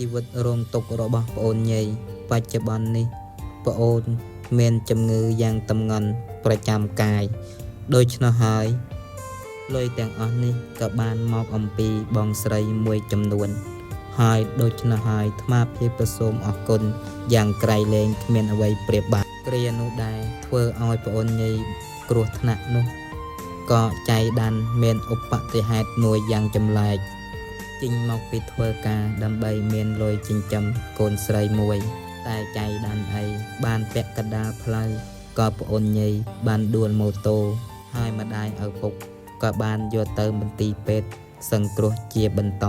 ជីវិតរងទុក្ខរបស់ប្អូនញីបច្ចុប្បន្ននេះប្អូនមានជំងឺយ៉ាងតម្ងន់ប្រចាំកាយដូច្នោះហើយលុយទាំងអស់នេះក៏បានមកអំពីបងស្រីមួយចំនួនហើយដូច្នោះហើយថ្មភាពសូមអរគុណយ៉ាងក្រៃលែងគ្មានអ្វីប្រៀបបានគ្រានោះដែរធ្វើឲ្យប្អូនញីគ្រោះថ្នាក់នោះក៏ចៃដានមានឧបតិហេតុមួយយ៉ាងចម្លែកចេញមកពីធ្វើការដើម្បីមានលុយចិញ្ចឹមកូនស្រីមួយតែចៃដានអីបានពាក់កណ្ដាលផ្លូវក៏ប្អូនញីបានដួលម៉ូតូហើយម្ដាយឪពុកក៏បានយកទៅមន្ទីរពេទ្យសង្គ្រោះជាបន្ត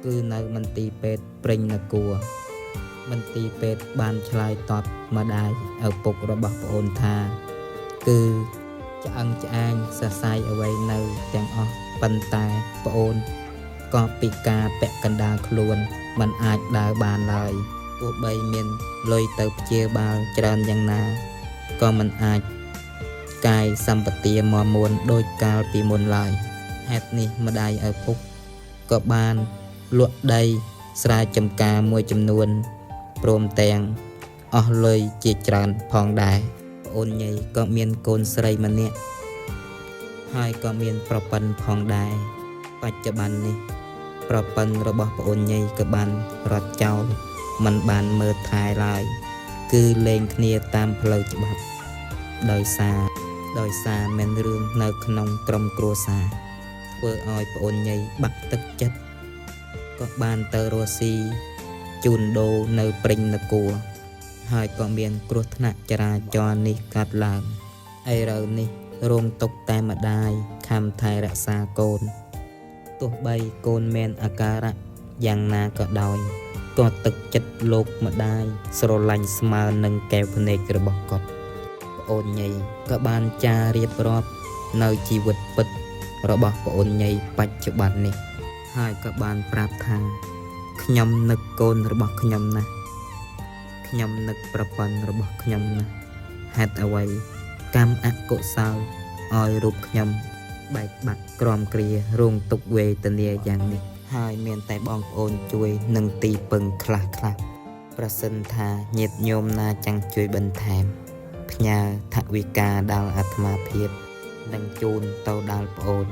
គឺនៅមន្ទីរពេទ្យព្រេងនគរមន្ទីរពេទ្យបានឆ្លើយតបម្ដាយឪពុករបស់ប្អូនថាគឺឆ្អឹងឆ្អាងសរសៃអ្វីនៅទាំងអស់ប៉ុន្តែប្អូនក៏ពិការពាក់កណ្ដាលខ្លួនមិនអាចដើរបានឡើយទោះបីមានលុយទៅព្យាបាលច្រើនយ៉ាងណាក៏មិនអាចកាយសម្បទាមាំមួនដោយកាលពីមុនឡើយហេតុនេះម្ដាយឪពុកក៏បានលក់ដីស្រែចម្ការមួយចំនួនព្រមទាំងអស់លុយជាច្រើនផងដែរប្អូនញីក៏មានកូនស្រីម្នាក់ហើយក៏មានប្រពន្ធផងដែរបច្ចុប្បន្ននេះប្រពន្ធរបស់ប្អូនញីក៏បានរត់ចោលមិនបានមើលថែឡើយគឺលែងគ្នាតាមផ្លូវច្បាប់ដោយសារមានរឿងនៅក្នុងក្រុមគ្រួសារធ្វើឲ្យប្អូនញីបាក់ទឹកចិត្តក៏បានទៅរស់ស៊ីជូនដូរនៅព្រេងនគរហើយក៏មានគ្រោះថ្នាក់ចរាចរណ៍នេះកើតឡើងឥឡូវនេះរងទុក្ខតែម្ដាយខំថែរក្សាកូនទោះបីកូនមានអាការៈយ៉ាងណាក៏ដោយក៏ទឹកចិត្តលោកម្ដាយស្រឡាញ់ស្មើនឹងកែវភ្នែករបស់គាត់ប្អូនញីក៏បានចាររៀបរាប់នៅជីវិតពិតរបស់ប្អូនញីបច្ចុប្បន្ននេះហើយក៏បានប្រាប់ថាខ្ញុំនឹកកូនរបស់ខ្ញុំណាស់ខ្ញុំនឹកប្រពន្ធរបស់ខ្ញុំណាស់ហេតុអ្វីកម្មអកុសលឲ្យរូបខ្ញុំបែកបាក់ក្រំគ្រារងទុក្ខវេទនាយ៉ាងនេះហើយមានតែបងប្អូនជួយនឹងទីពឹងខ្លះប្រសិនថាញាតិញោមណាចង់ជួយបន្ថែមផ្ញើថវិកាដល់អាត្មាភាពនិងជូនទៅដល់ប្អូន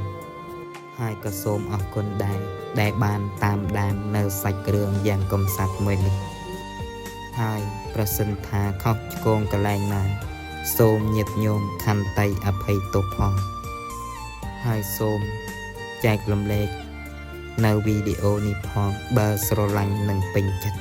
ហើយក៏សូមអរគុណដែរដែលបានតាមដាននៅសាច់រឿងយ៉ាងកំសត់មួយនេះហើយប្រសិនថាខុសឆ្គងកន្លែងណាសូមញាតិញោមខន្តីអភ័យទោសផងហើយសូមចែករំលែកនៅវីដេអូនេះផងបើស្រឡាញ់និងពេញចិត្ត